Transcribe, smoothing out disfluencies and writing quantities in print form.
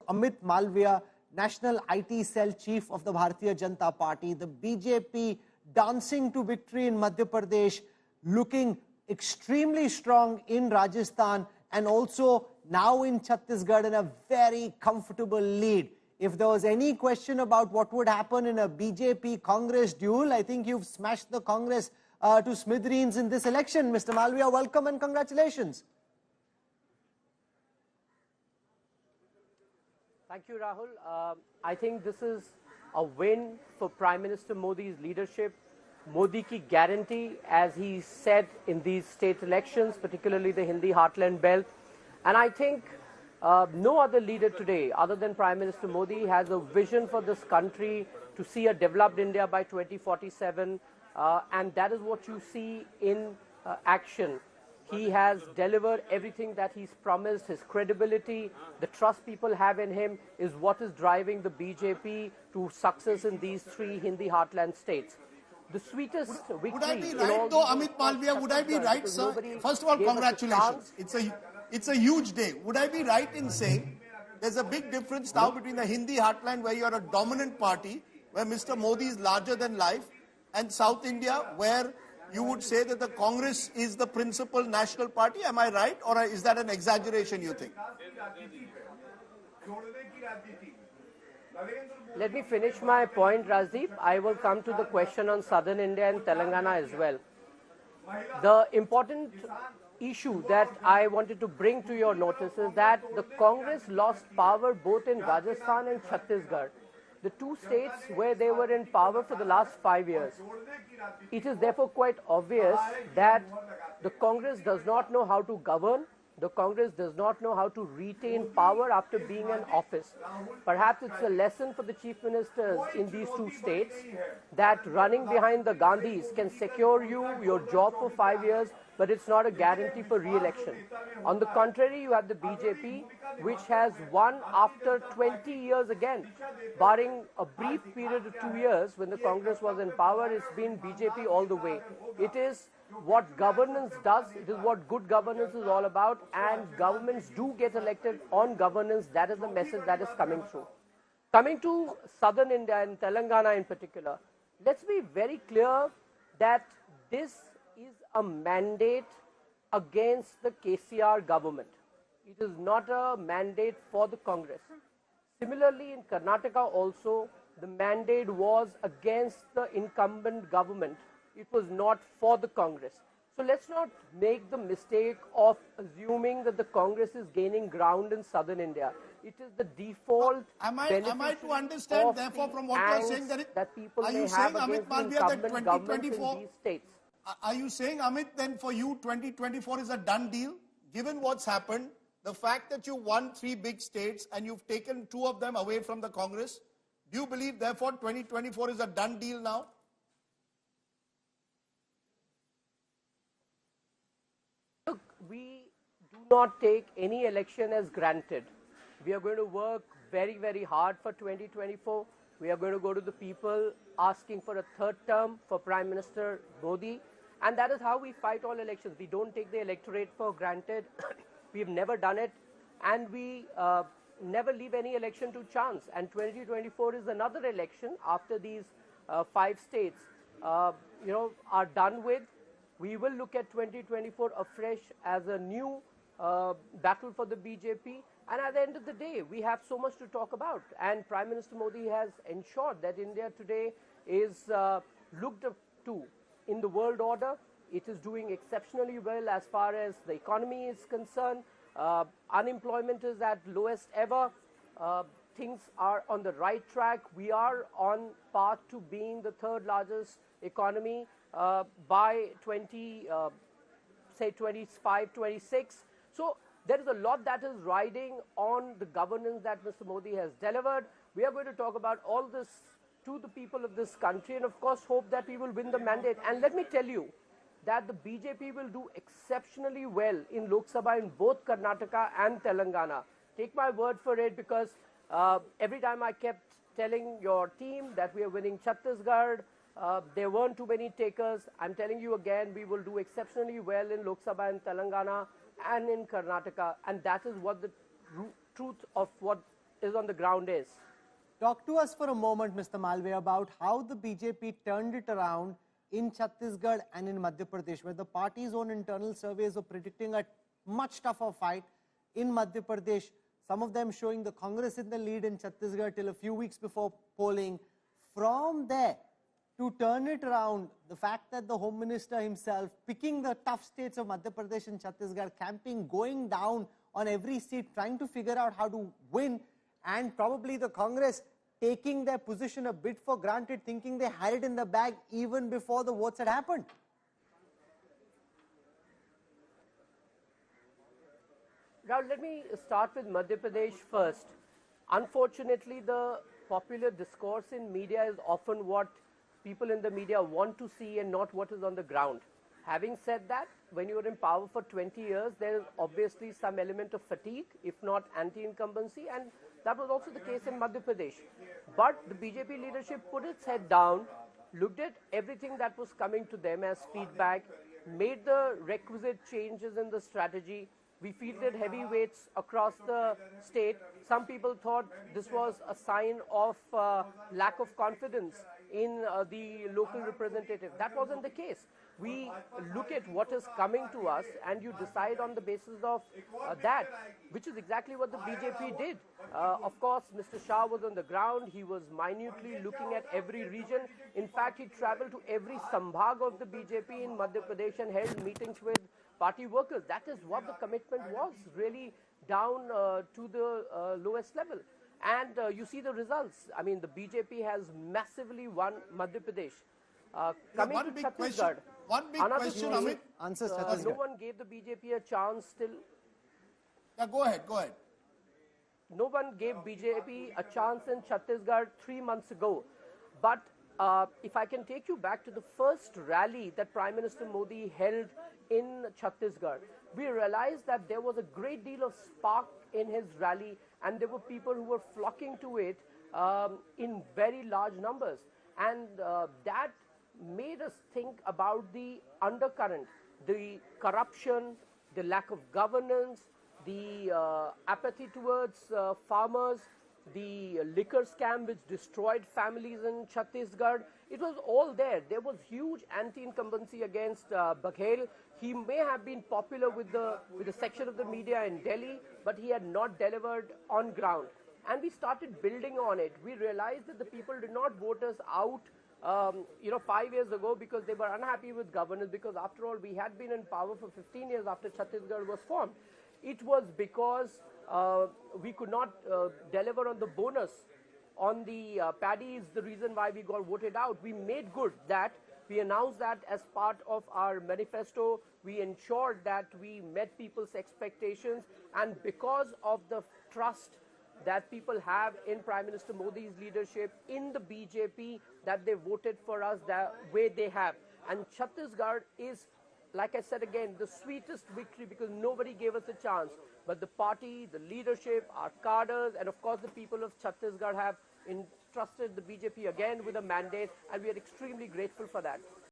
Amit Malviya, National IT Cell Chief of the Bharatiya Janata Party, the BJP dancing to victory in Madhya Pradesh, looking extremely strong in Rajasthan, and also now in Chhattisgarh in a very comfortable lead. If there was any question about what would happen in a BJP-Congress duel, I think you've smashed the Congress to smithereens in this election. Mr. Malviya, welcome and congratulations. Thank you, Rahul. I think this is a win for Prime Minister Modi's leadership. Modi ki guarantee, as he said in these state elections, particularly the Hindi heartland belt. And I think no other leader today, other than Prime Minister Modi, has a vision for this country to see a developed India by 2047. And that is what you see in action. He has delivered everything that he's promised. His credibility, the trust people have in him is what is driving the BJP to success in these three Hindi heartland states. The sweetest victory. Would I be right though, Amit Malviya? Would I be right, sir? First of all, congratulations. It's a huge day. Would I be right in saying there's a big difference now between the Hindi heartland, where you're a dominant party, where Mr. Modi is larger than life, and South India, where you would say that the Congress is the principal national party? Am I right, or is that an exaggeration, you think? Let me finish my point, Rajdeep. I will come to the question on Southern India and Telangana as well. The important issue that I wanted to bring to your notice is that the Congress lost power both in Rajasthan and Chhattisgarh, the two states where they were in power for the last 5 years. It is therefore quite obvious that the Congress does not know how to govern. The Congress does not know how to retain power after being in office. Perhaps it's a lesson for the chief ministers in these two states that running behind the Gandhis can secure you your job for 5 years, but it's not a guarantee for re-election. On the contrary, you have the BJP, which has won after 20 years again. Barring a brief period of 2 years when the Congress was in power, it's been BJP all the way. It is what governance does, it is what good governance is all about, and governments do get elected on governance. That is the message that is coming through. Coming to Southern India and Telangana in particular, let's be very clear that this is a mandate against the KCR government. It is not a mandate for the Congress. Similarly, in Karnataka also, the mandate was against the incumbent government. It was not for the Congress. So let's not make the mistake of assuming that the Congress is gaining ground in Southern India. It is the default. Am I to understand, therefore, from what you're saying, that people are may you have saying, Amit Malviya, that 2024? Are you saying, Amit, then for you, 2024 is a done deal? Given what's happened, the fact that you won 3 big states and you've taken 2 of them away from the Congress, do you believe, therefore, 2024 is a done deal now? Look, we do not take any election as granted. We are going to work very, very hard for 2024. We are going to go to the people asking for a 3rd term for Prime Minister Modi. And that is how we fight all elections. We don't take the electorate for granted. We've never done it. And we never leave any election to chance. And 2024 is another election after these 5 states are done with. We will look at 2024 afresh as a new battle for the BJP. And at the end of the day, we have so much to talk about. And Prime Minister Modi has ensured that India today is looked up to in the world order. It is doing exceptionally well as far as the economy is concerned. Unemployment is at lowest ever. Things are on the right track. We are on path to being the 3rd largest economy by 25, 26. So there is a lot that is riding on the governance that Mr. Modi has delivered. We are going to talk about all this to the people of this country and of course hope that we will win the mandate. And let me tell you that the BJP will do exceptionally well in Lok Sabha in both Karnataka and Telangana. Take my word for it, because every time I kept telling your team that we are winning Chhattisgarh, there weren't too many takers. I'm telling you again, we will do exceptionally well in Lok Sabha and Telangana and in Karnataka, and that is what the truth of what is on the ground is. Talk to us for a moment, Mr. Malviya, about how the BJP turned it around in Chhattisgarh and in Madhya Pradesh, where the party's own internal surveys were predicting a much tougher fight. In Madhya Pradesh, some of them showing the Congress in the lead in Chhattisgarh till a few weeks before polling. From there, to turn it around, the fact that the Home Minister himself picking the tough states of Madhya Pradesh and Chhattisgarh, camping, going down on every seat, trying to figure out how to win, and probably the Congress taking their position a bit for granted, thinking they had it in the bag even before the votes had happened. Now, let me start with Madhya Pradesh first. Unfortunately, the popular discourse in media is often what people in the media want to see and not what is on the ground. Having said that, when you are in power for 20 years, there is obviously some element of fatigue, if not anti-incumbency, and that was also the case in Madhya Pradesh. But the BJP leadership put its head down, looked at everything that was coming to them as feedback, made the requisite changes in the strategy. We fielded heavyweights across the state. Some people thought this was a sign of lack of confidence in the local representative. That wasn't the case. We look at what is coming to us and you decide on the basis of that, which is exactly what the BJP did. Of course, Mr. Shah was on the ground. He was minutely looking at every region. In fact, he traveled to every sambhag of the BJP in Madhya Pradesh and held meetings with party workers. That is what the commitment was, really down to the lowest level. And you see the results. I mean, the BJP has massively won Madhya Pradesh. Coming to Chhattisgarh, one big question, Amit. Answers Chhattisgarh. No one gave the BJP a chance till. Yeah, go ahead. No one gave BJP a chance in Chhattisgarh 3 months ago. But if I can take you back to the first rally that Prime Minister Modi held in Chhattisgarh, we realized that there was a great deal of spark in his rally and there were people who were flocking to it in very large numbers. And that made us think about the undercurrent, the corruption, the lack of governance, the apathy towards farmers, the liquor scam which destroyed families in Chhattisgarh. It was all there. There was huge anti-incumbency against Baghel. He may have been popular with the section of the media in Delhi, but he had not delivered on ground. And we started building on it. We realized that the people did not vote us out 5 years ago because they were unhappy with governance, because after all, we had been in power for 15 years after Chhattisgarh was formed. It was because we could not deliver on the bonus on the paddy is the reason why we got voted out. We made good that. We announced that as part of our manifesto. We ensured that we met people's expectations, and because of the trust that people have in Prime Minister Modi's leadership, in the BJP, that they voted for us the way they have. And Chhattisgarh is, like I said again, the sweetest victory because nobody gave us a chance. But the party, the leadership, our cadres, and of course the people of Chhattisgarh have entrusted the BJP again with a mandate, and we are extremely grateful for that.